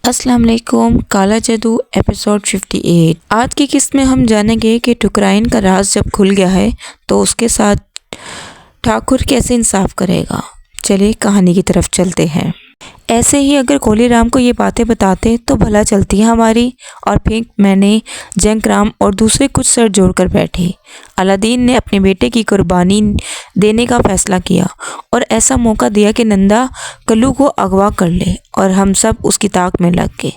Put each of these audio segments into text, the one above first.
अस्सलाम वालेकुम। काला जादू एपिसोड 58। आज की किस्त में हम जानेंगे कि ठुकराइन का राज जब खुल गया है तो उसके साथ ठाकुर कैसे इंसाफ करेगा। चलिए कहानी की तरफ चलते हैं। ऐसे ही अगर कोलीराम को ये बातें बताते तो भला चलती है हमारी। और फिर मैंने जंगराम और दूसरे कुछ सर जोड़कर बैठे। अलादीन ने अपने बेटे की कुर्बानी देने का फैसला किया और ऐसा मौका दिया कि नंदा कल्लू को अगवा कर ले और हम सब उसकी ताक में लग गए।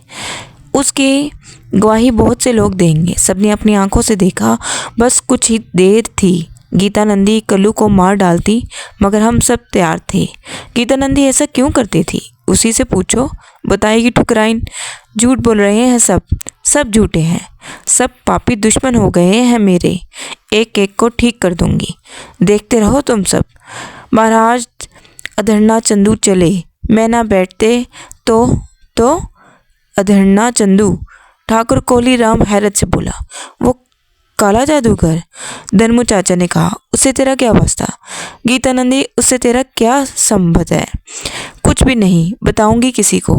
उसकी गवाही बहुत से लोग देंगे। सबने अपनी आंखों से देखा। बस कुछ ही देर थी, गीता नंदी कल्लू को मार डालती, मगर हम सब तैयार थे। गीता नंदी ऐसा क्यों करती थी? उसी से पूछो, बताएगी ठुकराइन। झूठ बोल रहे हैं सब झूठे हैं। सब पापी दुश्मन हो गए हैं मेरे। एक एक को ठीक कर दूंगी, देखते रहो तुम सब। महाराज अधरना चंदू चले, मैं ना बैठते तो अधरना चंदू, ठाकुर कोलीराम हैरत से बोला। वो काला जादूगर? धर्मू चाचा ने कहा। उससे तेरा क्या वास्ता? गीता नंदी, उससे तेरा क्या संबंध है? कुछ भी नहीं, बताऊंगी किसी को।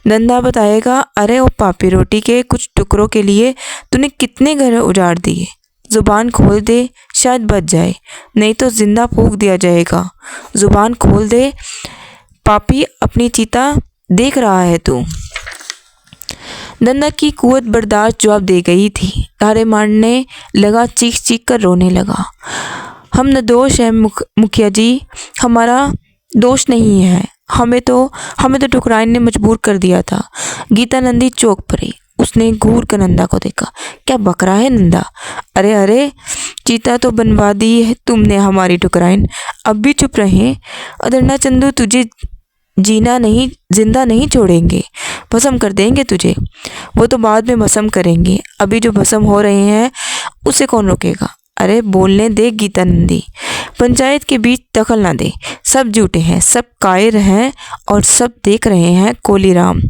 नंदा बताएगा। अरे ओ पापी, रोटी के कुछ टुकड़ों के लिए तूने कितने घर उजाड़ दिए। जुबान खोल दे, शायद बच जाए, नहीं तो जिंदा फूंक दिया जाएगा। जुबान खोल दे पापी, अपनी चीता देख रहा है तू? नंदा की कुवत बर्दाश्त जवाब दे गई थी। तारे मारने लगा, चीख चीख कर रोने लगा। हम निर्दोष हैं मुखिया जी, हमारा दोष नहीं है। हमें तो ठुकराइन ने मजबूर कर दिया था। गीता नंदी चौंक पड़ी। उसने घूर कर नंदा को देखा। क्या बक रहा है नंदा? अरे चीता तो बनवा दी है तुमने हमारी ठुकराइन, अब भी चुप रहे। अदरना चंदू, तुझे जिंदा नहीं छोड़ेंगे, भस्म कर देंगे तुझे। वो तो बाद में भस्म करेंगे, अभी जो भस्म हो रहे हैं उसे कौन रोकेगा? अरे बोलने दे गीता नंदी, पंचायत के बीच दखल ना दे। सब झूठे हैं, सब कायर हैं और सब देख रहे हैं। कोलीराम,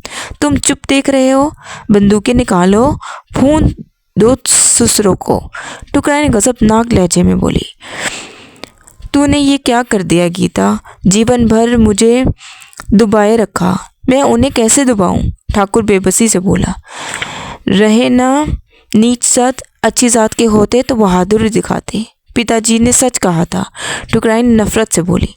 तुम चुप देख रहे हो? बंदूकें निकालो, खून दो ससुरों को। ठुकराइन गजबनाक लहजे में बोली। तूने ये क्या कर दिया गीता? जीवन भर मुझे दुबाए रखा, मैं उन्हें कैसे दुबाऊं? ठाकुर बेबसी से बोला। रहे ना नीच जात, अच्छी जात के होते तो बहादुरी दिखाते। पिताजी ने सच कहा था। ठुकराइन नफरत से बोली।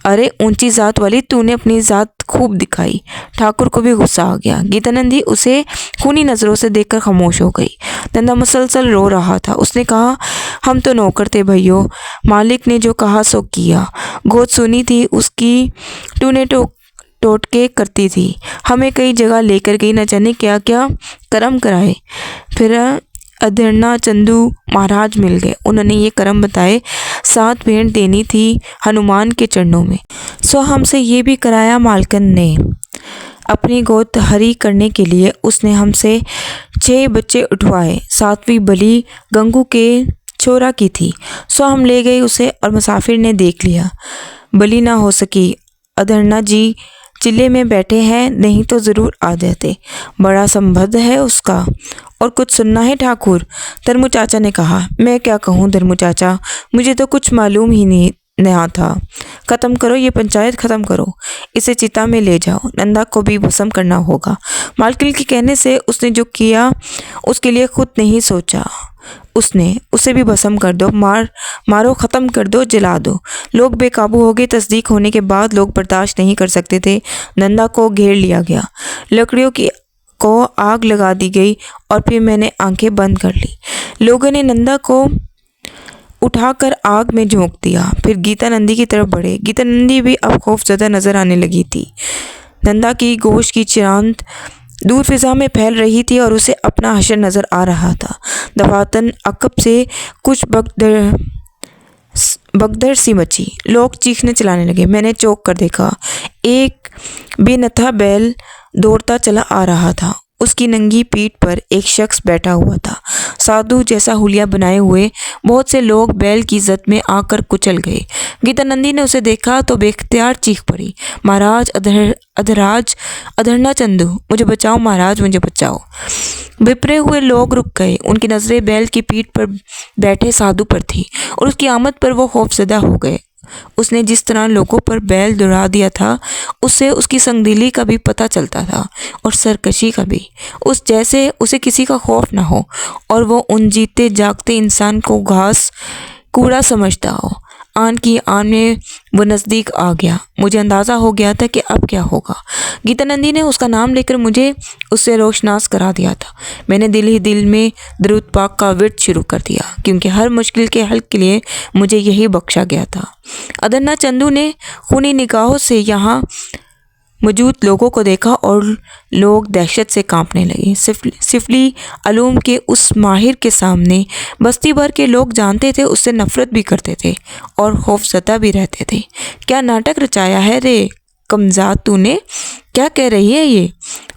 अरे ऊंची जात वाली, तूने अपनी जात खूब दिखाई। ठाकुर को भी गुस्सा आ गया। गीता नंदी उसे खूनी नजरों से देखकर खामोश हो गई। नंदा मुसलसल रो रहा था। उसने कहा, हम तो नौकर थे भैया, मालिक ने जो कहा सो किया। गोद सुनी थी उसकी, तूने टोटके करती थी। हमें कई जगह लेकर गई, न जाने क्या क्या कर्म कराए। फिर अधरना चंदू महाराज मिल गए। उन्होंने ये कर्म बताए। 7 भेंट देनी थी हनुमान के चरणों में। सो हमसे ये भी कराया मालकन ने। अपनी गोद हरी करने के लिए उसने हमसे 6 बच्चे उठवाए। 7वीं बलि गंगू के छोरा की थी। सो हम ले गए उसे और मुसाफिर ने देख लिया। बलि ना हो सकी। अधरना जी चिल्ले में बैठे हैं, नहीं तो ज़रूर आ जाते। बड़ा संबंध है उसका। और कुछ सुनना है ठाकुर? धर्मू चाचा ने कहा। मैं क्या कहूँ धर्मू चाचा, मुझे तो कुछ मालूम ही नहीं था। ख़त्म करो ये पंचायत, ख़त्म करो। इसे चिता में ले जाओ। नंदा को भी भस्म करना होगा। मालकिन के कहने से उसने जो किया उसके लिए खुद नहीं सोचा। उसे भी भस्म कर दो, मारो, ख़त्म कर दो, जला दो। लोग बेकाबू हो गए। तस्दीक होने के बाद लोग बर्दाश्त नहीं कर सकते थे। नंदा को घेर लिया गया, लकड़ियों को आग लगा दी गई और फिर मैंने आंखें बंद कर ली। लोगों ने नंदा को उठाकर आग में झोंक दिया। फिर गीता नंदी की तरफ बढ़े। गीता नंदी भी अब खौफजदा नजर आने लगी थी। नंदा की गोश्त की चिरांद दूर फिजा में फैल रही थी और उसे अपना हशर नजर आ रहा था। दफातन अकब से कुछ बगदर सी मची। लोग चीखने चलाने लगे। मैंने चौंक कर देखा। एक बेनथा बैल दौड़ता चला आ रहा था। उसकी नंगी पीठ पर एक शख्स बैठा हुआ था, साधु जैसा हुलिया बनाए हुए। बहुत से लोग बैल की इज्जत में आकर कुचल गए। गीता नंदी ने उसे देखा तो बेख्तियार चीख पड़ी। महाराज अधरना चंदू, मुझे बचाओ महाराज, मुझे बचाओ। विपरे हुए लोग रुक गए। उनकी नजरें बैल की पीठ पर बैठे साधु पर थी और उसकी आमद पर वो खौफजदा हो गए। उसने जिस तरह लोगों पर बैल दौड़ा दिया था, उससे उसकी संगदिली का भी पता चलता था और सरकशी का भी। उस जैसे उसे किसी का खौफ ना हो और वो उन जीते जागते इंसान को घास कूड़ा समझता हो। आन की आन में वो नज़दीक आ गया। मुझे अंदाज़ा हो गया था कि अब क्या होगा। गीतानंदी ने उसका नाम लेकर मुझे उससे रोशनास करा दिया था। मैंने दिल ही दिल में दरूद पाक का विर्द शुरू कर दिया, क्योंकि हर मुश्किल के हल के लिए मुझे यही बख्शा गया था। अदन्ना चंदू ने खूनी निगाहों से यहाँ मौजूद लोगों को देखा और लोग दहशत से कांपने लगे। सिफली अलूम के उस माहिर के सामने बस्ती भर के लोग जानते थे, उससे नफरत भी करते थे और खौफजदा भी रहते थे। क्या नाटक रचाया है रे कमजाद तूने? क्या कह रही है ये?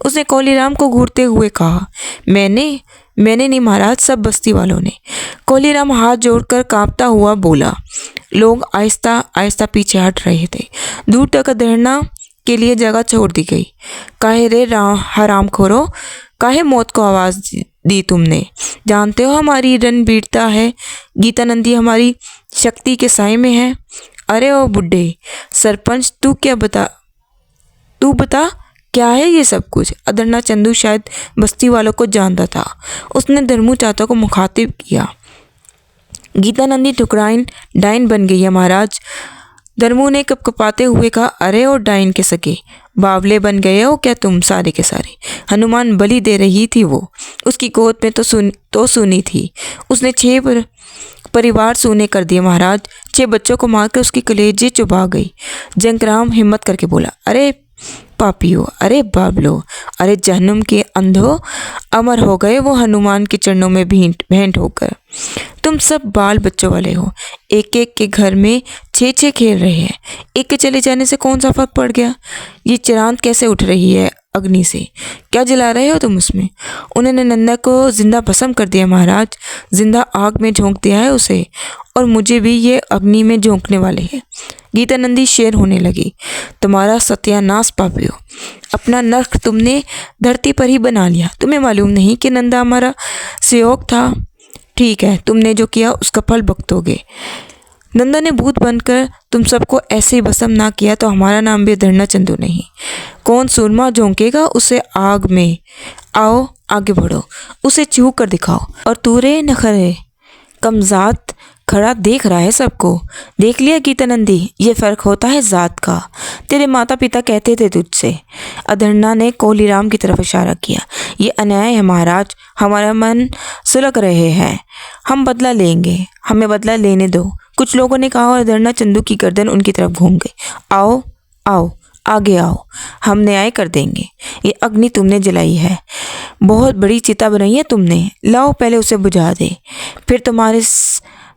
उसने कोलीराम को घूरते हुए कहा। मैंने नहीं महाराज, सब बस्ती वालों ने। कोलीराम हाथ जोड़कर कांपता हुआ बोला। लोग आहिस्ता आहिस्ता पीछे हट रहे थे। दूर तक धरना के लिए जगह छोड़ दी गई। काहे रे हराम खोरो, काहे मौत को आवाज़ दी तुमने? जानते हो हमारी रणवीरता है, गीतानंदी हमारी शक्ति के साए में है। अरे ओ बुड्ढे सरपंच, तू बता क्या है ये सब कुछ? अदन्ना चंदू शायद बस्ती वालों को जानता था। उसने धर्मू चाचा को मुखातिब किया। गीतानंदी ठुकराइन डाइन बन गई है महाराज। धर्मू ने कपकपाते हुए कहा। अरे ओ डाइन के सके बावले बन गए हो क्या तुम सारे के सारे? हनुमान बलि दे रही थी वो। उसकी गोद में तो सुनी थी। उसने 6 परिवार सूने कर दिए महाराज। 6 बच्चों को मारकर उसकी कलेजे चुबा गई। जंगराम हिम्मत करके बोला। अरे पापियो, अरे बाबलो, अरे जहन्नुम के अंधो, अमर हो गए वो हनुमान के चरणों में भेंट होकर। तुम सब बाल बच्चों वाले हो। एक एक के घर में 6 खेल रहे हैं। एक के चले जाने से कौन सा फर्क पड़ गया? ये चिरांद कैसे उठ रही है अग्नि से? क्या जला रहे हो तुम उसमें? उन्होंने नंदा को जिंदा भस्म कर दिया महाराज। जिंदा आग में झोंक दिया है उसे, और मुझे भी ये अग्नि में झोंकने वाले हैं। गीतानंदी शेर होने लगी। तुम्हारा सत्यानाश पापियो, अपना नर्क तुमने धरती पर ही बना लिया। तुम्हें मालूम नहीं कि नंदा हमारा सहयोग था? ठीक है, तुमने जो किया उसका फल भुगतोगे। नंदा ने भूत बनकर तुम सबको ऐसे ही भस्म ना किया तो हमारा नाम भी अदन्ना चंदू नहीं। कौन सूरमा झोंकेगा उसे आग में? आओ आगे बढ़ो, उसे छू कर दिखाओ। और तू रे नखरे कमजात खड़ा देख रहा है सबको। देख लिया गीतानंदी, ये फर्क होता है जात का। तेरे माता पिता कहते थे तुझसे। अदन्ना ने कोलीराम की तरफ इशारा किया। ये अन्याय है महाराज, हमारा मन सुलग रहे हैं। हम बदला लेंगे, हमें बदला लेने दो। कुछ लोगों ने कहा और अदन्ना चंदू की गर्दन उनकी तरफ घूम गई। आओ आओ आगे आओ, हम न्याय कर देंगे। ये अग्नि तुमने जलाई है, बहुत बड़ी चिता बनाई है तुमने। लाओ पहले उसे बुझा दे, फिर तुम्हारे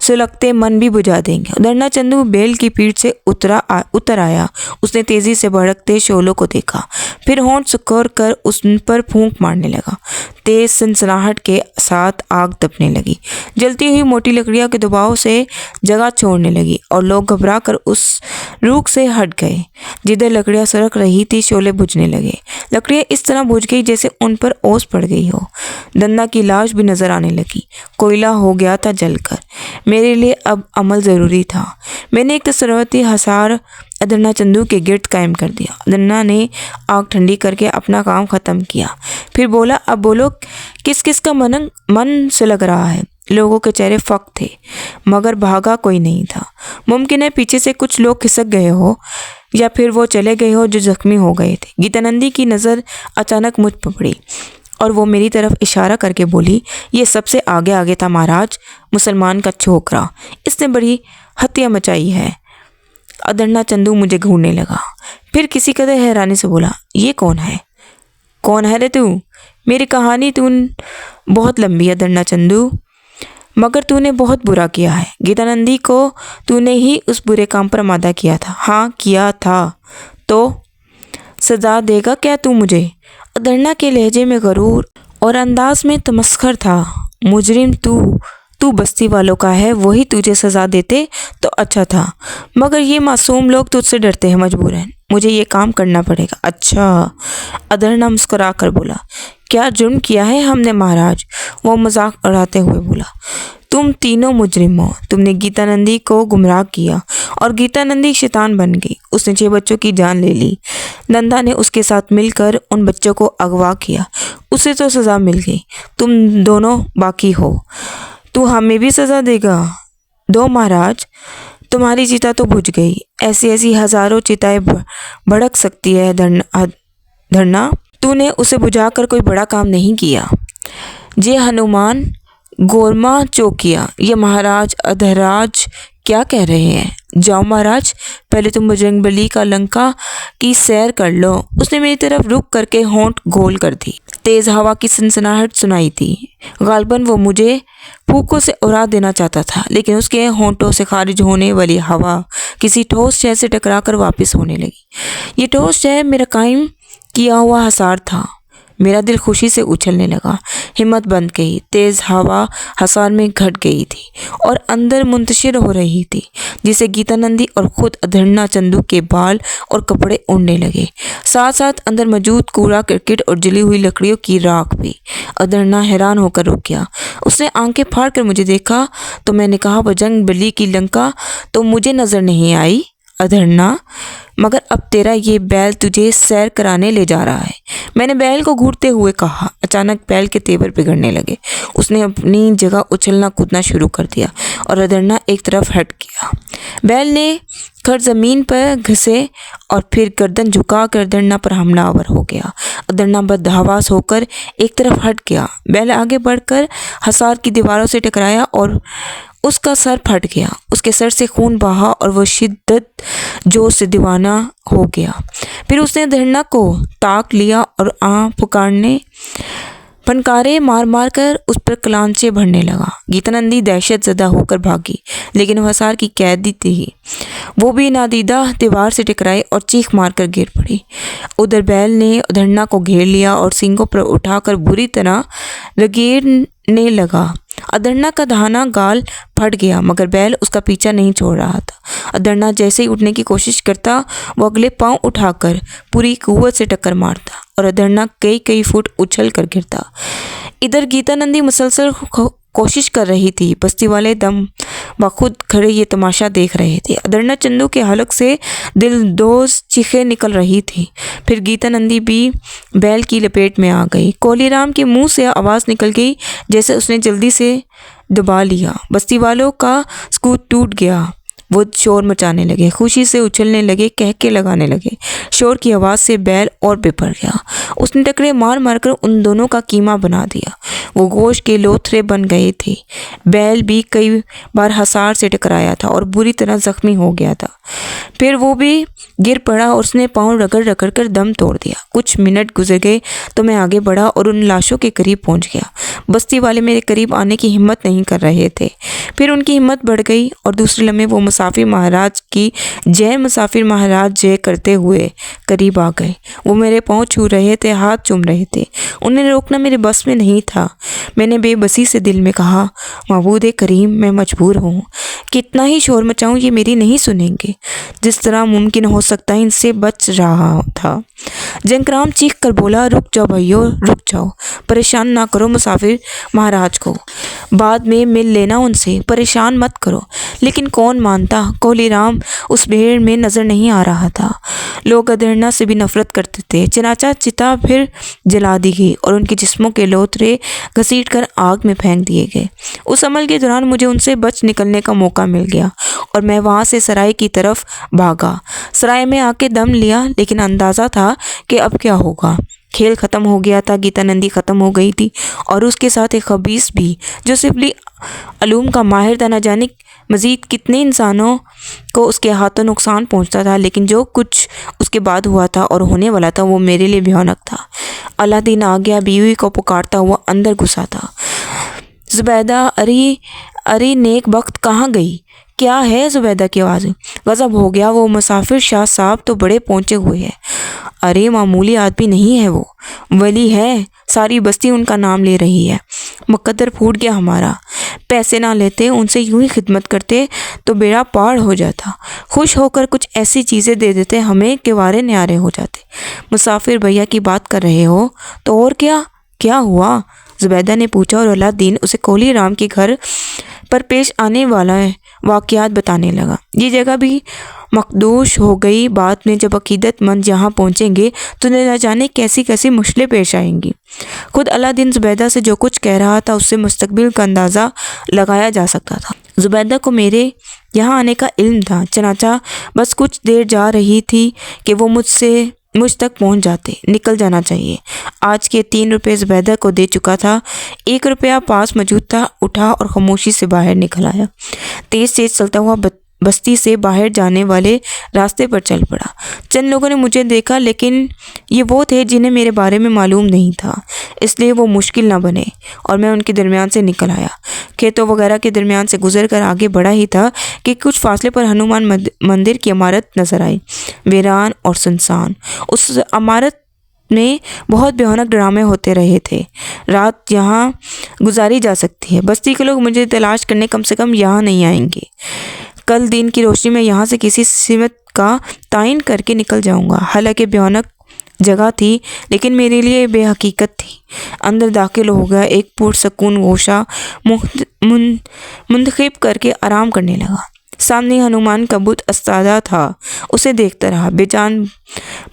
सुलगते मन भी बुझा देंगे। अदन्ना चंदू बैल की पीठ से उतर आया। उसने तेजी से भड़कते शोलों को देखा, फिर होंठ सुकोर कर उन पर फूंक मारने लगा। तेज सनसनाहट के साथ आग दबने लगी। जलती हुई मोटी लकड़ियों के दबाव से जगह छोड़ने लगी और लोग घबरा कर उस रूख से हट गए। जिधर लकड़ियां सरक रही थी शोले बुझने लगे। लकड़ियां इस तरह बुझ गई जैसे उन पर ओस पड़ गई हो। दन्ना की लाश भी नजर आने लगी। कोयला हो गया था जलकर। मेरे लिए अब अमल ज़रूरी था। मैंने एक सरवती हसार अदन्ना चंदू के गिर्द कायम कर दिया। अदन्ना ने आग ठंडी करके अपना काम ख़त्म किया। फिर बोला, अब बोलो किस किस का मन से लग रहा है? लोगों के चेहरे फक थे, मगर भागा कोई नहीं था। मुमकिन है पीछे से कुछ लोग खिसक गए हो या फिर वो चले गए हो जो जख्मी हो गए थे। गीतानंदी की नज़र अचानक मुझ पर पड़ी और वो मेरी तरफ इशारा करके बोली, ये सबसे आगे आगे था महाराज, मुसलमान का छोकरा। इसने बड़ी हत्या मचाई है। अदन्ना चंदू मुझे घूरने लगा, फिर किसी कदर हैरानी से बोला, ये कौन है? कौन है रे तू? मेरी कहानी बहुत लंबी है अदन्ना चंदू, मगर तूने बहुत बुरा किया है। गीतानंदी को तूने ही उस बुरे काम पर आमादा किया था। हाँ किया था। तो सजा देगा क्या तू मुझे? अदन्ना के लहजे में गरूर और अंदाज में तमस्खर था। मुजरिम तू बस्ती वालों का है, वही तुझे सजा देते तो अच्छा था, मगर ये मासूम लोग तुझसे डरते हैं, मजबूरन मुझे ये काम करना पड़ेगा। अच्छा, अदन्ना मुस्कुरा कर बोला, क्या जुर्म किया है हमने महाराज? वो मजाक उड़ाते हुए बोला। तुम तीनों मुजरिम हो। तुमने गीता नंदी को गुमराह किया और गीता नंदी शैतान बन गई। उसने 6 बच्चों की जान ले ली। नंदा ने उसके साथ मिलकर उन बच्चों को अगवा किया। उसे तो सज़ा मिल गई, तुम दोनों बाकी हो। तू हमें भी सज़ा देगा? दो महाराज, तुम्हारी चिता तो बुझ गई। ऐसी ऐसी हजारों चिताएं भड़क सकती है धरना। तूने उसे बुझाकर कोई बड़ा काम नहीं किया। जे हनुमान गोरमा चौकिया, ये महाराज अधराज क्या कह रहे हैं? जाओ महाराज, पहले तुम बजरंगबली का लंका की सैर कर लो। उसने मेरी तरफ रुक करके होंठ गोल कर दी। तेज हवा की सनसनाहट सुनाई थी। गालबन वो मुझे फूकों से उड़ा देना चाहता था, लेकिन उसके होंठों से खारिज होने वाली हवा किसी ठोस शय से टकराकर वापस होने लगी। ये ठोस शय मेरा कायम किया हुआ हसार था। मेरा दिल खुशी से उछलने लगा। हिम्मत बंद गई। तेज हवा हसार में घट गई थी और अंदर मुंतशिर हो रही थी, जिसे गीता नंदी और खुद अधरना चंदू के बाल और कपड़े उड़ने लगे। साथ साथ अंदर मौजूद कूड़ा करकट और जली हुई लकड़ियों की राख भी। अधरना हैरान होकर रुक गया। उसने आंखें फाड़ कर मुझे देखा तो मैंने कहा, बजरंगबली की लंका तो मुझे नजर नहीं आई अधरना, मगर अब तेरा ये बैल तुझे सैर कराने ले जा रहा है। मैंने बैल को घूरते हुए कहा। अचानक बैल के तेवर बिगड़ने लगे। उसने अपनी जगह उछलना कूदना शुरू कर दिया और अधरना एक तरफ हट गया। बैल ने खर जमीन पर घसे और फिर गर्दन झुका कर अधरना पर हमलावर हो गया। अधरना बदहवास होकर एक तरफ हट गया। बैल आगे बढ़कर हसार की दीवारों से टकराया और उसका सर फट गया। उसके सर से खून बहा और वह शिद्दत जोश से दीवाना हो गया। फिर उसने अधरना को ताक लिया और पुकारने फनकारे मार मार कर उस पर कलांचे भरने लगा। गीता नंदी दहशत ज़दा होकर भागी, लेकिन वह हसार की कैदी थी। वो भी नादीदा दीवार से टकराई और चीख मारकर गिर पड़ी। उधर बैल ने अधरना को घेर लिया और सींगों पर उठाकर बुरी तरह रगेड़ने लगा। अधरना का दाहिना गाल फट गया, मगर बैल उसका पीछा नहीं छोड़ रहा था। अधरना जैसे ही उठने की कोशिश करता, वो अगले पांव उठाकर पूरी कुव्वत से टक्कर मारता और अधरना कई कई फुट उछल कर गिरता। इधर गीता नंदी मुसलसल कोशिश कर रही थी। बस्ती वाले दम बखुद खड़े ये तमाशा देख रहे थे। अधरना चंदू के हलक से दिलदोज चीखें निकल रही थी। फिर गीता नंदी भी बैल की लपेट में आ गई। कोलीराम के मुंह से आवाज़ निकल गई जैसे उसने जल्दी से दबा लिया। बस्ती वालों का सकूत टूट गया। वो शोर मचाने लगे, खुशी से उछलने लगे, कहके लगाने लगे। शोर की आवाज़ से बैल और बिपड़ गया। उसने टकरे मार मारकर उन दोनों का कीमा बना दिया। वो गोश्त के लोथरे बन गए थे। बैल भी कई बार हसार से टकराया था और बुरी तरह जख्मी हो गया था। फिर वो भी गिर पड़ा और उसने पाँव रगड़ रगड़ कर दम तोड़ दिया। कुछ मिनट गुजर गए तो मैं आगे बढ़ा और उन लाशों के करीब पहुंच गया। बस्ती वाले मेरे करीब आने की हिम्मत नहीं कर रहे थे। फिर उनकी हिम्मत बढ़ गई और दूसरे लम्हे वो मुसाफिर महाराज की जय मुसाफिर महाराज जय करते हुए करीब आ गए। वो मेरे पाँव छू रहे थे, हाथ चूम रहे थे। उन्हें रोकना मेरे बस में नहीं था। मैंने बेबसी से दिल में कहा, महबूद करीम, मैं मजबूर हूँ। कितना ही शोर मचाऊं, ये मेरी नहीं सुनेंगे। जिस तरह मुमकिन हो सकता है इनसे बच रहा था। जंगराम चीख कर बोला, रुक जाओ भाइयों, रुक जाओ। परेशान ना करो मुसाफिर महाराज को, बाद में मिल लेना उनसे, परेशान मत करो। लेकिन कौन मानता? कोलीराम उस भीड़ में नजर नहीं आ रहा था। लोग अधरना से भी नफरत करते थे। चनाचा चिता फिर जला दी गई और उनके जिस्मों के लोथरे घसीट कर आग में फेंक दिए गए। उस अमल के दौरान मुझे उनसे बच निकलने का मौका मिल गया और मैं वहाँ से सराय की तरफ भागा। सराय में आके दम लिया, लेकिन अंदाज़ा था कि अब क्या होगा। खेल ख़त्म हो गया था। गीता नंदी ख़त्म हो गई थी और उसके साथ एक खबीस भी, जो सिफली अलूम का माहिर था। न जाने मज़ीद कितने इंसानों को उसके हाथों नुकसान पहुंचता था, लेकिन जो कुछ उसके बाद हुआ था और होने वाला था वो मेरे लिए भयानक था। अलादीन आ गया, बीवी को पुकारता हुआ अंदर घुसा था। ज़ुबैदा, अरे नेक वक्त कहाँ गई? क्या है? ज़ुबैदा की आवाज़। गज़ब हो गया, वो मुसाफिर शाह साहब तो बड़े पहुँचे हुए हैं। अरे मामूली आदमी नहीं है, वो वली है। सारी बस्ती उनका नाम ले रही है। मुकद्दर फूट गया हमारा। पैसे ना लेते, उनसे यूं ही खिदमत करते तो बेड़ा पार हो जाता। खुश होकर कुछ ऐसी चीज़ें दे देते, हमें किवारे न्यारे हो जाते। मुसाफिर भैया की बात कर रहे हो तो और क्या, क्या हुआ? जुबैदा ने पूछा और अलादीन उसे कोली राम के घर पर पेश आने वाला वाक़यात बताने लगा। ये जगह भी मखदूश हो गई। बाद में जब अकीदतमंद यहाँ पहुँचेंगे तो न जाने कैसी कैसी मुश्किलें पेश आएंगी। खुद अलादीन जुबैदा से जो कुछ कह रहा था उससे मुस्तकबिल का अंदाज़ा लगाया जा सकता था। जुबैदा को मेरे यहाँ आने का इल्म था, चनाचा बस कुछ देर जा रही थी कि वो मुझ तक पहुंच जाते। निकल जाना चाहिए। आज के 3 रुपये जुबैदा को दे चुका था। 1 रुपया पास मौजूद था। उठा और खामोशी से बाहर निकल आया। तेज तेज चलता हुआ बस्ती से बाहर जाने वाले रास्ते पर चल पड़ा। चंद लोगों ने मुझे देखा, लेकिन ये वो थे जिन्हें मेरे बारे में मालूम नहीं था, इसलिए वो मुश्किल ना बने और मैं उनके दरमियान से निकल आया। खेतों वगैरह के दरमियान से गुजर कर आगे बढ़ा ही था कि कुछ फासले पर हनुमान मंदिर की इमारत नजर आई, वीरान और सुनसान। उस इमारत में बहुत भयानक ड्रामे होते रहे थे। रात यहाँ गुजारी जा सकती है। बस्ती के लोग मुझे तलाश करने कम से कम यहाँ नहीं आएंगे। कल दिन की रोशनी में यहाँ से किसी सिमत का ताइन करके निकल जाऊंगा। हालांकि भयानक जगह थी, लेकिन मेरे लिए बेहकीकत थी। अंदर दाखिल हो गया। एक पुरसकून गोशा मुंतखब करके आराम करने लगा। सामने हनुमान का बुत अस्तादा था। उसे देखता रहा। बेजान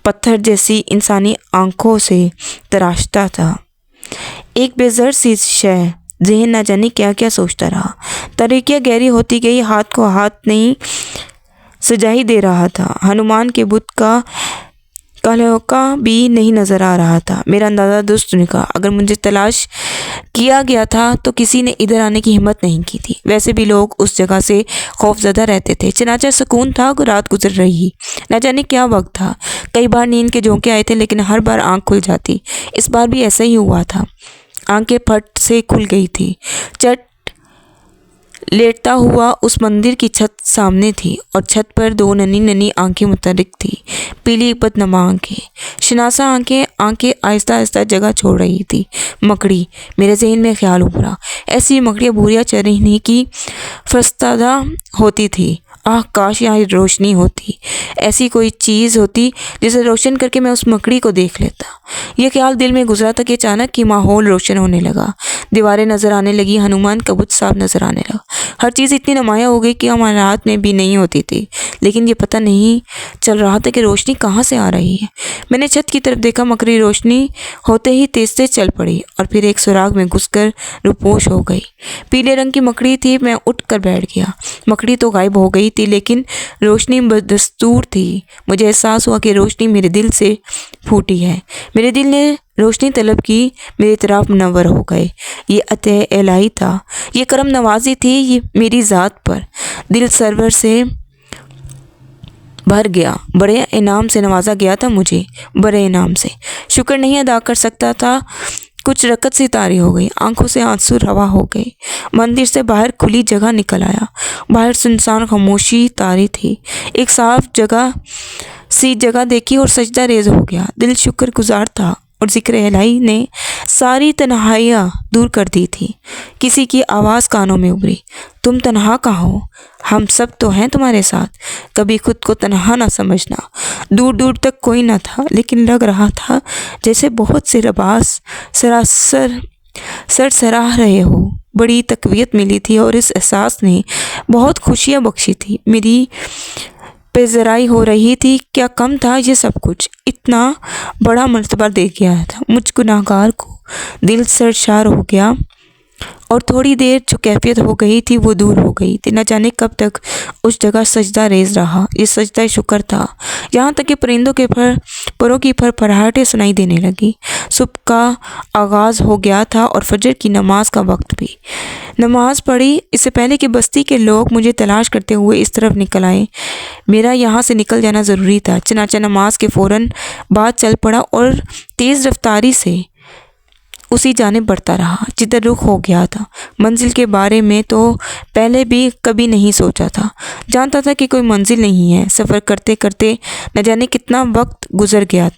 पत्थर जैसी इंसानी आंखों से तराशता था। एक बेजर सी शय। जहन न जाने क्या क्या सोचता रहा। तारीकियाँ गहरी होती गई। हाथ को हाथ नहीं सजाई दे रहा था। हनुमान के बुत का कलौका भी नहीं नजर आ रहा था। मेरा अंदाज़ा दुरुस्त निकला। अगर मुझे तलाश किया गया था तो किसी ने इधर आने की हिम्मत नहीं की थी। वैसे भी लोग उस जगह से खौफजदा रहते थे। चनाचा सुकून था। रात गुजर रही। न जाने क्या वक्त था। कई बार नींद के झोंके आए थे, लेकिन हर बार आंख खुल जाती। इस बार भी ऐसा ही हुआ था। आंखें फट से खुल गई थी। चट लेटता हुआ उस मंदिर की छत सामने थी और छत पर 2 नन्ही नन्ही आंखें मुतहरिक थी। पीली बदनमा आंखें, शनासा आंखें आहिस्ता आहिस्ता जगह छोड़ रही थी। मकड़ी। मेरे जहन में ख्याल उभरा। ऐसी मकड़ियाँ भूरिया चरनी की फरस्तादा होती थी। आह, काश यहाँ रोशनी होती। ऐसी कोई चीज़ होती जिसे रोशन करके मैं उस मकड़ी को देख लेता। यह ख्याल दिल में गुजरा था कि अचानक कि माहौल रोशन होने लगा। दीवारें नजर आने लगी। हनुमान का बुत साफ नजर आने लगा। हर चीज़ इतनी नुमाया हो गई कि हमारे हाथ में भी नहीं होती थी। लेकिन ये पता नहीं चल रहा था कि रोशनी कहाँ से आ रही है। मैंने छत की तरफ देखा। मकड़ी रोशनी होते ही तेज तेज चल पड़ी और फिर एक सुराग में घुसकर रूपोश हो गई। पीले रंग की मकड़ी थी। मैं उठकर बैठ गया। मकड़ी तो गायब हो गई थी, लेकिन रोशनी बदस्तूर थी। मुझे एहसास हुआ कि रोशनी मेरे दिल से फूटी है। मेरे दिल ने रोशनी तलब की। मेरे तरफ मुनव्वर हो गए। ये अतः इलाही था। ये करम नवाजी थी। ये मेरी ज़ात पर। दिल सरवर से भर गया। बड़े इनाम से नवाजा गया था मुझे। बड़े इनाम से शुक्र नहीं अदा कर सकता था। कुछ रकत सी तारी हो गई। आंखों से आंसू रवा हो गए। मंदिर से बाहर खुली जगह निकल आया। बाहर सुनसान खामोशी तारी थी। एक साफ जगह देखी और सजदा रेज हो गया। दिल शुक्र गुजार था और जिक्र इलाही ने सारी तन्हाइयाँ दूर कर दी थी। किसी की आवाज़ कानों में उभरी। तुम तन्हा कहाँ हो? हम सब तो हैं तुम्हारे साथ। कभी खुद को तन्हा ना समझना। दूर दूर तक कोई ना था, लेकिन लग रहा था जैसे बहुत से रबास सरासर सर सराह रहे हो। बड़ी तकवीत मिली थी और इस एहसास ने बहुत खुशियाँ बख्शी थी। मेरी बेज़राई हो रही थी। क्या कम था ये सब कुछ? इतना बड़ा मर्तबा दे गया था मुझ गुनाहगार को। दिल सरशार हो गया और थोड़ी देर जो कैफियत हो गई थी वो दूर हो गई थी। न जाने कब तक उस जगह सजदा रेज रहा। ये सजदा शुक्र था। यहाँ तक कि परिंदों के परों की फरफराहटें सुनाई देने लगी। सुबह का आगाज़ हो गया था और फजर की नमाज का वक्त भी। नमाज पढ़ी इससे पहले कि बस्ती के लोग मुझे तलाश करते हुए इस तरफ निकल आए। मेरा यहाँ से निकल जाना ज़रूरी था। चनाचा नमाज के फ़ौरन बाद चल पड़ा और तेज़ रफ्तारी से उसी जाने बढ़ता रहा जिधर रुख हो गया था। मंजिल के बारे में तो पहले भी कभी नहीं सोचा था। जानता था कि कोई मंजिल नहीं है। सफ़र करते करते न जाने कितना वक्त गुजर गया।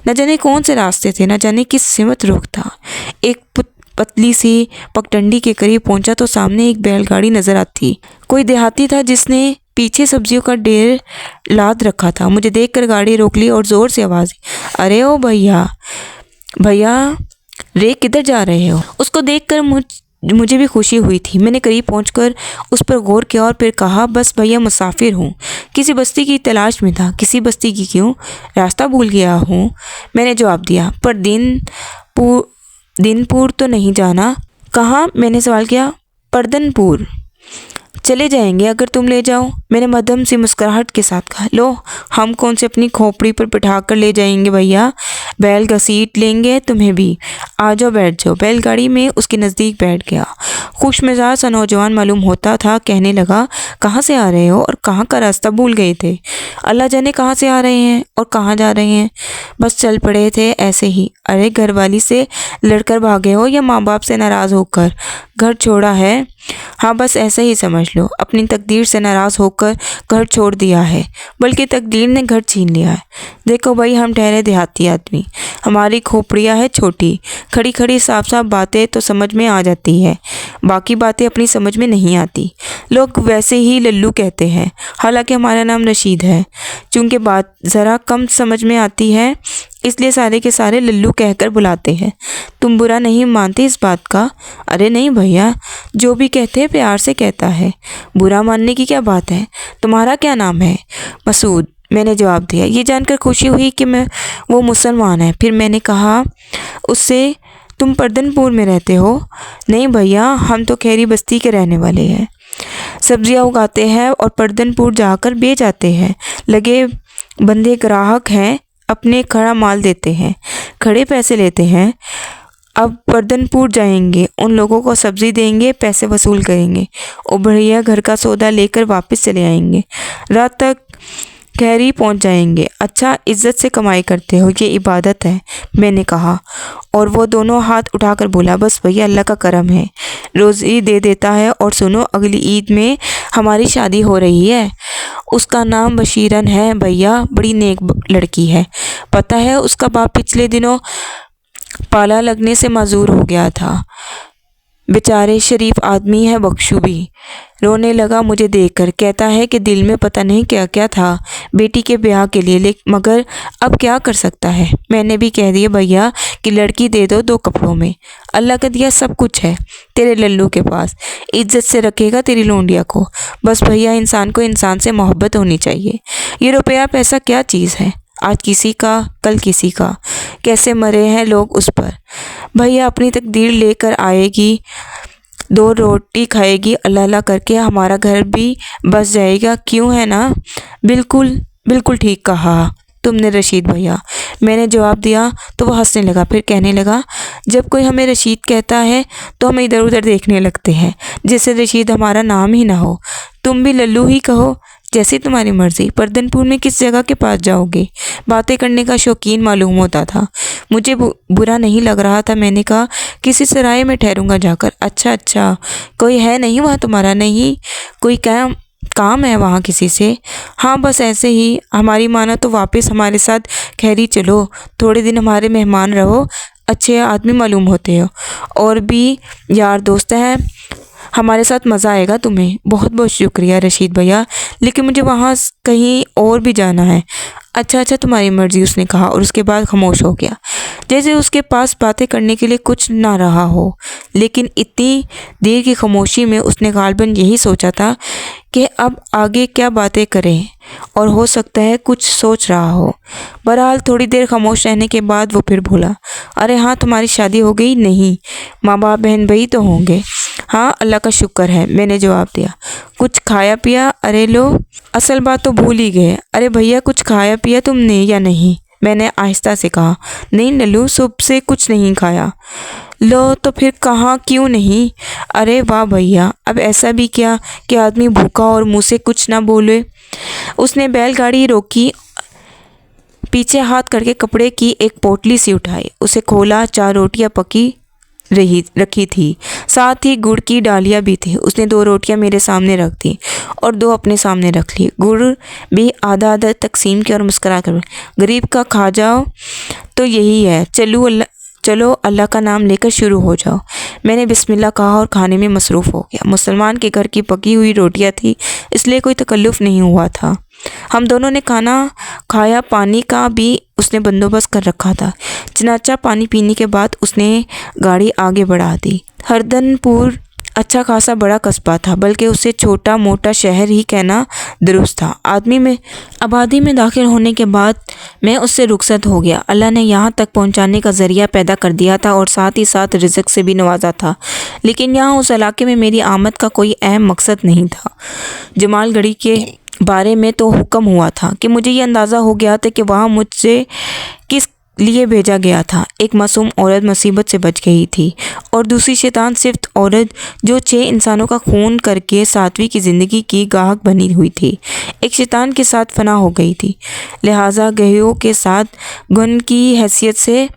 न जाने कौन से रास्ते थे, न जाने किस सिमत रुख था। एक पतली सी पगडंडी के करीब पहुंचा तो सामने एक बैलगाड़ी नजर आती। कोई देहाती था जिसने पीछे सब्जियों का ढेर लाद रखा था। मुझे देखकर गाड़ी रोक ली और ज़ोर से आवाज़, अरे ओ भैया भैया। रे किधर जा रहे हो? उसको देखकर मुझे भी खुशी हुई थी। मैंने करीब पहुंचकर उस पर गौर किया और फिर कहा, बस भैया मुसाफिर हूँ, किसी बस्ती की तलाश में था। किसी बस्ती की क्यों? रास्ता भूल गया हूँ, मैंने जवाब दिया। पर दिनपुर तो नहीं जाना? कहाँ? मैंने सवाल किया। पर्दनपुर चले जाएंगे अगर तुम ले जाओ, मैंने मध्यम सी मुस्कुराहट के साथ कहा। लो, हम कौन से अपनी खोपड़ी पर बिठा कर ले जाएंगे भैया, बैल घसीट लेंगे तुम्हें भी। आ जाओ, बैठ जाओ। बैलगाड़ी में उसके नज़दीक बैठ गया। खुश मिजाज सा नौजवान मालूम होता था। कहने लगा, कहाँ से आ रहे हो और कहाँ का रास्ता भूल गए थे? अल्लाह जाने कहाँ से आ रहे हैं और कहाँ जा रहे हैं, बस चल पड़े थे ऐसे ही। अरे घरवाली से लड़कर भागे हो या माँ बाप से नाराज़ होकर घर छोड़ा है? हाँ, बस ऐसे ही समझ लो, अपनी तकदीर से नाराज़ होकर घर छोड़ दिया है, बल्कि तकदीर ने घर छीन लिया है। देखो भाई, हम ठहरे देहाती आदमी, हमारी खोपड़ियाँ है छोटी, खड़ी खड़ी साफ साफ बातें तो समझ में आ जाती है, बाकी बातें अपनी समझ में नहीं आती। लोग वैसे ही लल्लू कहते हैं, हालांकि हमारा नाम रशीद है। चूँकि बात ज़रा कम समझ में आती है, इसलिए सारे के सारे लल्लू कहकर बुलाते हैं। तुम बुरा नहीं मानते इस बात का? अरे नहीं भैया, जो भी कहते हैं प्यार से कहता है, बुरा मानने की क्या बात है। तुम्हारा क्या नाम है? मसूद, मैंने जवाब दिया। ये जानकर खुशी हुई कि वो मुसलमान है। फिर मैंने कहा उससे, तुम पर्दनपुर में रहते हो? नहीं भैया, हम तो खैरी बस्ती के रहने वाले हैं, सब्जियां उगाते हैं और पर्दनपुर जाकर बेच आते हैं। लगे बंदे ग्राहक हैं, अपने खड़ा माल देते हैं, खड़े पैसे लेते हैं। अब पर्दनपुर जाएंगे, उन लोगों को सब्जी देंगे, पैसे वसूल करेंगे और बढ़िया घर का सौदा लेकर वापस चले आएंगे। रात तक खैरी पहुंच जाएंगे। अच्छा, इज्जत से कमाई करते हो, ये इबादत है, मैंने कहा। और वो दोनों हाथ उठाकर बोला, बस भैया अल्लाह का करम है, रोज़ी दे देता है। और सुनो, अगली ईद में हमारी शादी हो रही है। उसका नाम बशीरन है भैया, बड़ी नेक लड़की है। पता है, उसका बाप पिछले दिनों पाला लगने से माजूर हो गया था। बेचारे शरीफ आदमी है, बख्शू भी। रोने लगा मुझे देखकर, कहता है कि दिल में पता नहीं क्या क्या था बेटी के ब्याह के लिए, मगर अब क्या कर सकता है। मैंने भी कह दिया भैया कि लड़की दे दो 2 कपड़ों में, अल्लाह का दिया सब कुछ है तेरे लल्लू के पास, इज्जत से रखेगा तेरी लोंडिया को। बस भैया, इंसान को इंसान से मोहब्बत होनी चाहिए। ये रुपया पैसा क्या चीज़ है, आज किसी का कल किसी का, कैसे मरे हैं लोग उस पर। भैया अपनी तकदीर लेकर आएगी, 2 रोटी खाएगी, अल्लाह अल्लाह करके हमारा घर भी बस जाएगा, क्यों है ना? बिल्कुल बिल्कुल ठीक कहा तुमने रशीद भैया, मैंने जवाब दिया। तो वह हंसने लगा। फिर कहने लगा, जब कोई हमें रशीद कहता है तो हम इधर उधर देखने लगते हैं, जैसे रशीद हमारा नाम ही ना हो। तुम भी लल्लू ही कहो, जैसी तुम्हारी मर्जी। पर्दनपुर में किस जगह के पास जाओगे? बातें करने का शौकीन मालूम होता था। मुझे बुरा नहीं लग रहा था। मैंने कहा, किसी सराय में ठहरूंगा जाकर। अच्छा, कोई है नहीं वहाँ तुम्हारा? नहीं, कोई काम है वहाँ किसी से? हाँ, बस ऐसे ही। हमारी मानो तो वापस हमारे साथ खैरी चलो, थोड़े दिन हमारे मेहमान रहो, अच्छे आदमी मालूम होते हो, और भी यार दोस्त हैं, हमारे साथ मज़ा आएगा तुम्हें। बहुत बहुत शुक्रिया रशीद भैया, लेकिन मुझे वहाँ कहीं और भी जाना है। अच्छा, तुम्हारी मर्ज़ी, उसने कहा और उसके बाद खामोश हो गया, जैसे उसके पास बातें करने के लिए कुछ ना रहा हो। लेकिन इतनी देर की खामोशी में उसने गालबन यही सोचा था कि अब आगे क्या बातें करें, और हो सकता है कुछ सोच रहा हो। बहरहाल थोड़ी देर खामोश रहने के बाद वो फिर बोला, अरे हाँ, तुम्हारी शादी हो गई? नहीं, माँ बाप बहन भाई तो होंगे। हाँ, अल्लाह का शुक्र है, मैंने जवाब दिया। कुछ खाया पिया? अरे लो, असल बात तो भूल ही गए। अरे भैया, कुछ खाया पिया तुमने या नहीं? मैंने आहिस्ता से कहा। नहीं नल्लू, सुबह से कुछ नहीं खाया। लो, तो फिर कहाँ क्यों नहीं? अरे वाह भैया, अब ऐसा भी क्या कि आदमी भूखा और मुँह से कुछ ना बोले। उसने बैलगाड़ी रोकी, पीछे हाथ करके कपड़े की एक पोटली सी उठाई, उसे खोला। 4 रोटियां पकी रखी थी, साथ ही गुड़ की डालियाँ भी थी। उसने 2 रोटियां मेरे सामने रख दी और 2 अपने सामने रख ली। गुड़ भी आधा आधा तकसीम किया और मुस्करा कर, गरीब का खा जाओ तो यही है, चलो अल्लाह का नाम लेकर शुरू हो जाओ। मैंने बिस्मिल्लाह कहा और खाने में मसरूफ़ हो गया। मुसलमान के घर की पकी हुई रोटियां थी, इसलिए कोई तकल्लुफ़ नहीं हुआ था। हम दोनों ने खाना खाया, पानी का भी उसने बंदोबस्त कर रखा था। चनाचा पानी पीने के बाद उसने गाड़ी आगे बढ़ा दी। हरदनपुर अच्छा खासा बड़ा कस्बा था, बल्कि उसे छोटा मोटा शहर ही कहना दुरुस्त था। आबादी में दाखिल होने के बाद मैं उससे रुखसत हो गया। अल्लाह ने यहाँ तक पहुँचाने का ज़रिया पैदा कर दिया था और साथ ही साथ रिज़्क से भी नवाजा था। लेकिन यहाँ उस इलाके में मेरी आमद का कोई अहम मकसद नहीं था। जमालगढ़ी के बारे में तो हुक्म हुआ था कि मुझे ये अंदाज़ा हो गया था कि वहाँ मुझसे किस लिए भेजा गया था। एक मासूम औरत मुसीबत से बच गई थी और दूसरी शैतान सिफ्त औरत जो 6 इंसानों का खून करके 7वीं की ज़िंदगी की गाहक बनी हुई थी, एक शैतान के साथ फना हो गई थी। लिहाजा गहियों के साथ गुन की हैसियत से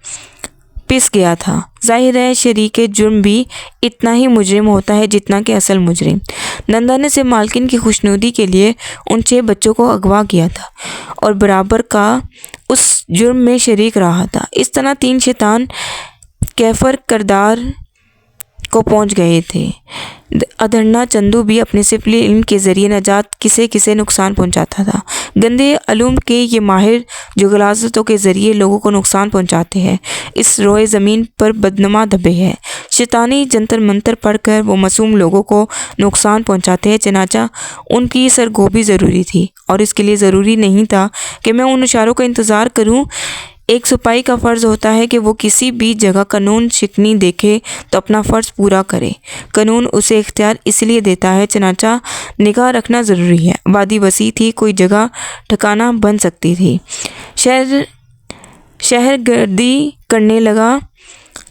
पिस गया था। जाहिर है शरीके जुर्म भी इतना ही मुजरिम होता है जितना कि असल मुजरिम। नंदा ने से मालकिन की खुशनुदी के लिए उन 6 बच्चों को अगवा किया था और बराबर का उस जुर्म में शरीक रहा था। इस तरह 3 शैतान कैफर करदार को पहुंच गए थे। अधरना चंदू भी अपने सिफली इल्म के ज़रिए नजात किसे किसे नुकसान पहुंचाता था। गंदे अलूम के ये माहिर जो गलाजतों के ज़रिए लोगों को नुकसान पहुंचाते हैं, इस रोए ज़मीन पर बदनुमा दबे हैं। शैतानी जंतर मंतर पढ़कर वो मासूम लोगों को नुकसान पहुंचाते हैं। चनाचा उनकी सरगोबी ज़रूरी थी और इसके लिए ज़रूरी नहीं था कि मैं उन इशारों का इंतज़ार करूँ। एक सिपाही का फ़र्ज़ होता है कि वो किसी भी जगह कानून शिकनी देखे तो अपना फ़र्ज़ पूरा करे। कानून उसे इख्तियार इसलिए देता है, चनाचा निगाह रखना ज़रूरी है। वादी वसी थी, कोई जगह ठिकाना बन सकती थी। शहर गर्दी करने लगा।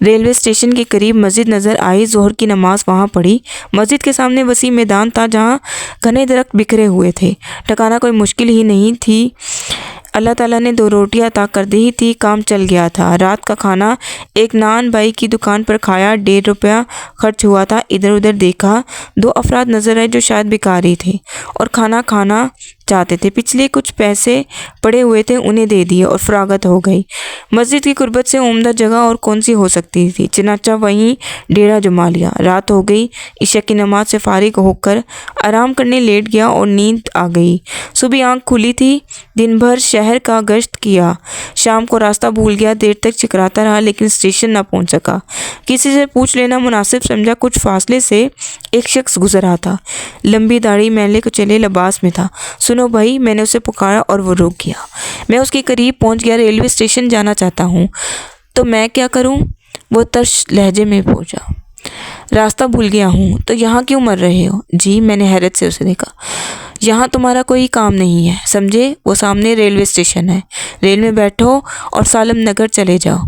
रेलवे स्टेशन के करीब मस्जिद नज़र आई। ज़ोहर की नमाज वहाँ पढ़ी। मस्जिद के सामने वसी मैदान था जहाँ घने दरख्त बिखरे हुए थे। ठिकाना कोई मुश्किल ही नहीं थी। अल्लाह ताला ने 2 रोटियां अता कर दी थी। काम चल गया था। रात का खाना एक नान बाई की दुकान पर खाया। 1.5 रुपया खर्च हुआ था। इधर उधर देखा, 2 अफराद नजर आए जो शायद भिखारी थे और खाना खाना चाहते थे। पिछले कुछ पैसे पड़े हुए थे, उन्हें दे दिए और फरागत हो गई। मस्जिद की कुर्बत से उम्दा जगह और कौन सी हो सकती थी। चनाचा वहीं डेरा जमा लिया। रात हो गई। इशा की नमाज से फारिग होकर आराम करने लेट गया और नींद आ गई। सुबह आँख खुली थी। दिन भर शहर का गश्त किया। शाम को रास्ता भूल गया। देर तक चकराता रहा लेकिन स्टेशन ना पहुंच सका। किसी से पूछ लेना मुनासिब समझा। कुछ फासले से एक शख्स गुजर रहा था। लंबी दाढ़ी, मैले कुचले लिबास में था। सुनो भाई, मैंने उसे पुकारा और वो रुक गया। मैं उसके करीब पहुंच गया। रेलवे स्टेशन जाना चाहता हूँ। तो मैं क्या करूँ? वो तर्श लहजे में पूछा। रास्ता भूल गया हूँ। तो यहाँ क्यों मर रहे हो? जी, मैंने हैरत से उसे देखा। यहाँ तुम्हारा कोई काम नहीं है, समझे? वो सामने रेलवे स्टेशन है। रेल में बैठो और सालम नगर चले जाओ।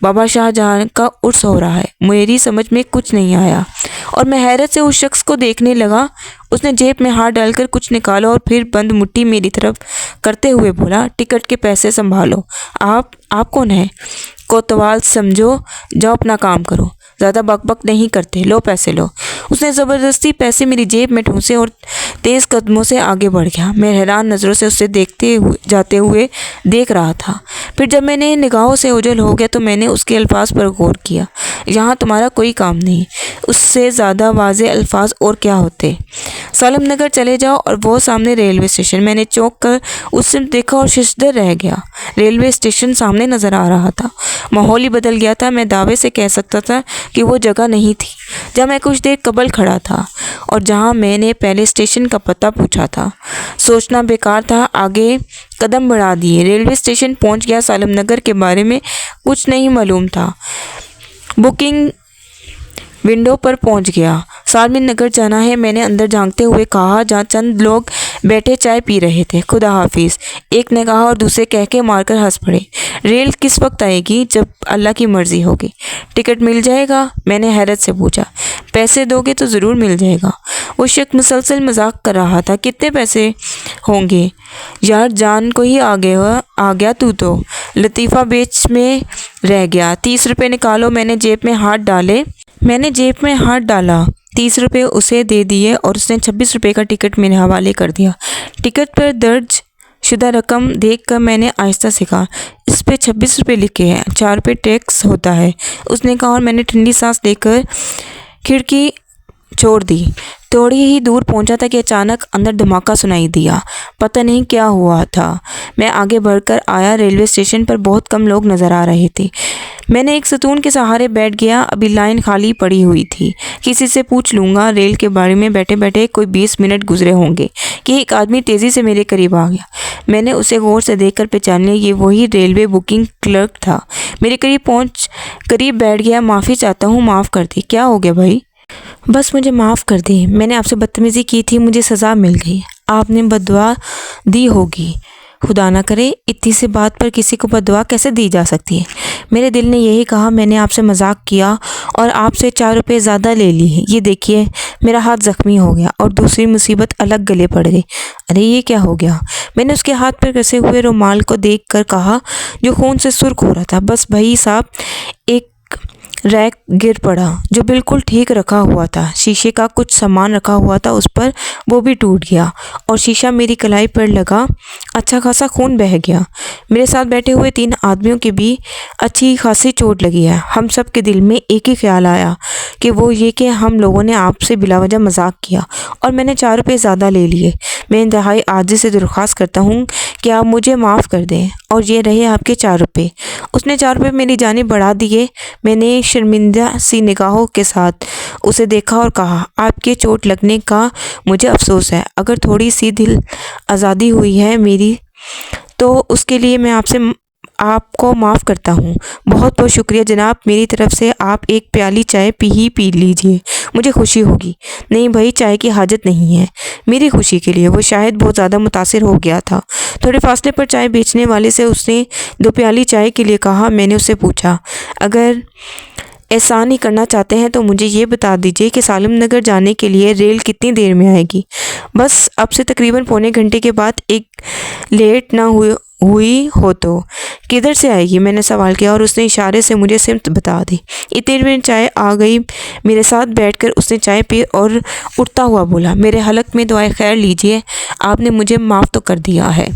बाबा शाहजहां का उर्स हो रहा है। मेरी समझ में कुछ नहीं आया और मैं हैरत से उस शख्स को देखने लगा। उसने जेब में हाथ डालकर कुछ निकाला और फिर बंद मुट्ठी मेरी तरफ करते हुए बोला, टिकट के पैसे संभालो। आप कौन है? कोतवाल समझो, जाओ अपना काम करो, ज़्यादा बकबक नहीं करते, लो पैसे लो। उसने ज़बरदस्ती पैसे मेरी जेब में ठूंसे और तेज़ कदमों से आगे बढ़ गया। मैं हैरान नज़रों से उसे जाते हुए देख रहा था। फिर जब मैंने निगाहों से ओझल हो गया तो मैंने उसके अल्फाज पर गौर किया। यहाँ तुम्हारा कोई काम नहीं। उससे ज़्यादा वाज़े अल्फाज और क्या होते? सालम नगर चले जाओ और वो सामने रेलवे स्टेशन। मैंने चौंक कर उससे देखा और शिशदर रह गया। रेलवे स्टेशन सामने नज़र आ रहा था। माहौल ही बदल गया था। मैं दावे से कह सकता था कि वो जगह नहीं थी जहाँ मैं कुछ देर कबल खड़ा था और जहाँ मैंने पहले स्टेशन का पता पूछा था। सोचना बेकार था। आगे कदम बढ़ा दिए। रेलवे स्टेशन पहुँच गया। सालम नगर के बारे में कुछ नहीं मालूम था। बुकिंग विंडो पर पहुंच गया। सालमिन नगर जाना है, मैंने अंदर झांकते हुए कहा, जहाँ चंद लोग बैठे चाय पी रहे थे। खुदा हाफिज, एक ने कहा और दूसरे कह के मारकर हंस पड़े। रेल किस वक्त आएगी? जब अल्लाह की मर्जी होगी। टिकट मिल जाएगा? मैंने हैरत से पूछा। पैसे दोगे तो ज़रूर मिल जाएगा। वो शख्स मुसलसल मजाक कर रहा था। कितने पैसे होंगे? यार जान को ही आ गया तू तो। लतीफ़ा बेच में रह गया। 30 रुपये निकालो। मैंने जेब में हाथ डाला। 30 रुपये उसे दे दिए और उसने 26 रुपये का टिकट मेरे हवाले कर दिया। टिकट पर दर्ज शुदा रकम देखकर मैंने आहिस्ता से कहा, इस पे 26 रुपये लिखे हैं, 4 रुपये टैक्स होता है। उसने कहा और मैंने ठंडी सांस लेकर खिड़की छोड़ दी। थोड़ी ही दूर पहुंचा था कि अचानक अंदर धमाका सुनाई दिया। पता नहीं क्या हुआ था। मैं आगे बढ़कर आया। रेलवे स्टेशन पर बहुत कम लोग नज़र आ रहे थे। मैंने एक सतून के सहारे बैठ गया। अभी लाइन खाली पड़ी हुई थी। किसी से पूछ लूँगा। रेल के बारे में बैठे बैठे कोई 20 मिनट गुजरे होंगे कि एक आदमी तेज़ी से मेरे करीब आ गया। मैंने उसे गौर से देखकर पहचान लिया। ये वही रेलवे बुकिंग क्लर्क था। मेरे करीब बैठ गया। माफ़ी चाहता हूँ, माफ़ कर दी। क्या हो गया भाई? बस मुझे माफ़ कर दे। मैंने आपसे बदतमीज़ी की थी, मुझे सज़ा मिल गई। आपने बद्दुआ दी होगी। खुदा ना करे, इतनी सी बात पर किसी को बद्दुआ कैसे दी जा सकती है? मेरे दिल ने यही कहा। मैंने आपसे मजाक किया और आपसे 4 रुपये ज़्यादा ले लिए। ये देखिए, मेरा हाथ ज़ख्मी हो गया और दूसरी मुसीबत अलग गले पड़ गई। अरे ये क्या हो गया? मैंने उसके हाथ पर कसे हुए रुमाल को देख कर कहा, जो खून से सुर्ख हो रहा था। बस भाई साहब, एक रैक गिर पड़ा जो बिल्कुल ठीक रखा हुआ था। शीशे का कुछ सामान रखा हुआ था उस पर, वो भी टूट गया और शीशा मेरी कलाई पर लगा। अच्छा खासा खून बह गया। मेरे साथ बैठे हुए 3 आदमियों के भी अच्छी खासी चोट लगी है। हम सब के दिल में एक ही ख्याल आया कि वो ये कि हम लोगों ने आपसे बिलावजह मजाक किया और मैंने 4 रुपये ज़्यादा ले लिए। मैं इंतहाई आजिज़ से दरख्वास्त करता हूँ कि आप मुझे माफ़ कर दें और ये रहे आपके 4 रुपये। उसने 4 रुपये मेरी जानिब बढ़ा दिए। मैंने शर्मिंदा सी निगाहों के साथ उसे देखा और कहा, आपके चोट लगने का मुझे अफसोस है। अगर थोड़ी सी दिल आज़ादी हुई है मेरी, तो उसके लिए मैं आपको माफ़ करता हूँ। बहुत बहुत शुक्रिया जनाब। मेरी तरफ से आप एक प्याली चाय पी लीजिए, मुझे खुशी होगी। नहीं भाई, चाय की हाजत नहीं है मेरी खुशी के लिए। वो शायद बहुत ज़्यादा मुतासिर हो गया था। थोड़े फासले पर चाय बेचने वाले से उसने 2 प्याली चाय के लिए कहा। मैंने उससे पूछा, अगर एहसान ही करना चाहते हैं तो मुझे ये बता दीजिए कि सालिम नगर जाने के लिए रेल कितनी देर में आएगी? बस अब से तकरीबन पौने घंटे के बाद। एक लेट ना हुई हो तो किधर से आएगी? मैंने सवाल किया और उसने इशारे से मुझे सिमत बता दी। इतनी देर में चाय आ गई। मेरे साथ बैठकर उसने चाय पी और उठता हुआ बोला, मेरे हलक में दुआए खैर लीजिए, आपने मुझे माफ़ तो कर दिया है।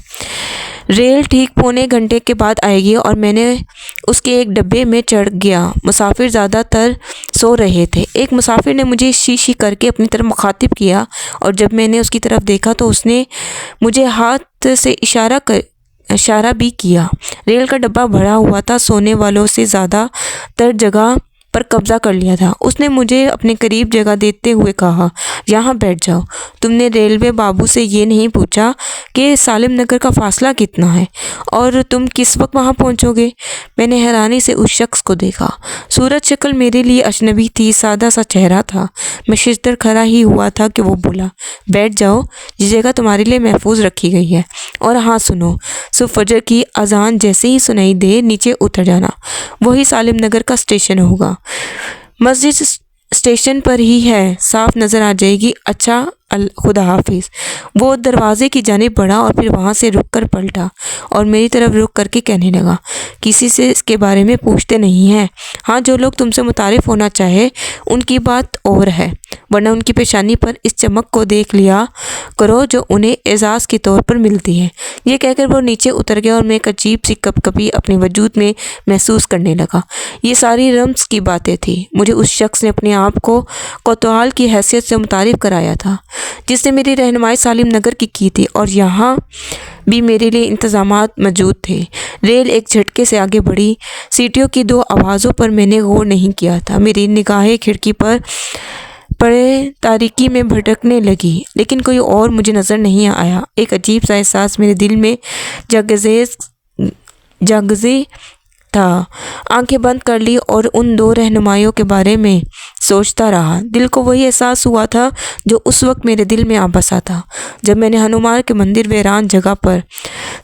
रेल ठीक पौने घंटे के बाद आएगी और मैंने उसके एक डब्बे में चढ़ गया। मुसाफिर ज़्यादातर सो रहे थे। एक मुसाफिर ने मुझे शी करके अपनी तरफ मुखातिब किया और जब मैंने उसकी तरफ देखा तो उसने मुझे हाथ से इशारा भी किया। रेल का डब्बा भरा हुआ था। सोने वालों से ज़्यादातर जगह पर कब्जा कर लिया था। उसने मुझे अपने करीब जगह देते हुए कहा, यहाँ बैठ जाओ। तुमने रेलवे बाबू से ये नहीं पूछा कि सालिम नगर का फासला कितना है और तुम किस वक्त वहाँ पहुँचोगे? मैंने हैरानी से उस शख्स को देखा। सूरत शक्ल मेरे लिए अजनबी थी। सादा सा चेहरा था। मैं शिश्तर खड़ा ही हुआ था कि वो बोला, बैठ जाओ, ये जगह तुम्हारे लिए महफूज रखी गई है। और हाँ सुनो, सुबह फजर की अजान जैसे ही सुनाई दे नीचे उतर जाना। वही सालिम नगर का स्टेशन होगा। मस्जिद स्टेशन पर ही है, साफ नज़र आ जाएगी। अच्छा, खुदा हाफिज़। वो दरवाजे की जानिब बढ़ा और फिर वहाँ से रुक कर पलटा और मेरी तरफ रुक करके कहने लगा, किसी से इसके बारे में पूछते नहीं हैं। हाँ, जो लोग तुमसे मुतारिफ होना चाहे उनकी बात और है, वरना उनकी पेशानी पर इस चमक को देख लिया करो जो उन्हें एजाज़ के तौर पर मिलती है। ये कहकर वो नीचे उतर गया और मैं एक अजीब सी कपकपी अपने वजूद में महसूस करने लगा। ये सारी रम्ज़ की बातें थी। मुझे उस शख्स ने अपने आप को कोतवाल की हैसियत से मुतारिफ कराया था जिसने मेरी रहनुमाई सालिम नगर की थी और यहाँ भी मेरे लिए इंतज़ामात मौजूद थे। रेल एक झटके से आगे बढ़ी। सीटियों की 2 आवाज़ों पर मैंने गौर नहीं किया था। मेरी निगाहें खिड़की पर पड़े तारीकी में भटकने लगी, लेकिन कोई और मुझे नज़र नहीं आया। एक अजीब सा एहसास मेरे दिल में जागज़े था। आंखें बंद कर ली और उन 2 रहनुमाइयों के बारे में सोचता रहा। दिल को वही एहसास हुआ था जो उस वक्त मेरे दिल में आ बसा था जब मैंने हनुमान के मंदिर वीरान जगह पर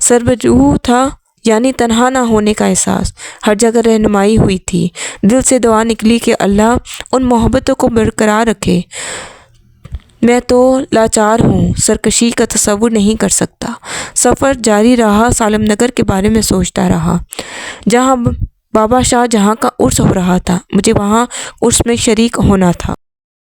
सरबजू था, यानी तन्हा ना होने का एहसास। हर जगह रहनुमाई हुई थी। दिल से दुआ निकली कि अल्लाह उन मोहब्बतों को बरकरार रखे। मैं तो लाचार हूँ, सरकशी का तसव्वुर नहीं कर सकता। सफ़र जारी रहा। सालिम नगर के बारे में सोचता रहा जहाँ बाबा शाहजहाँ का उर्स हो रहा था। मुझे वहाँ उर्स में शरीक होना था।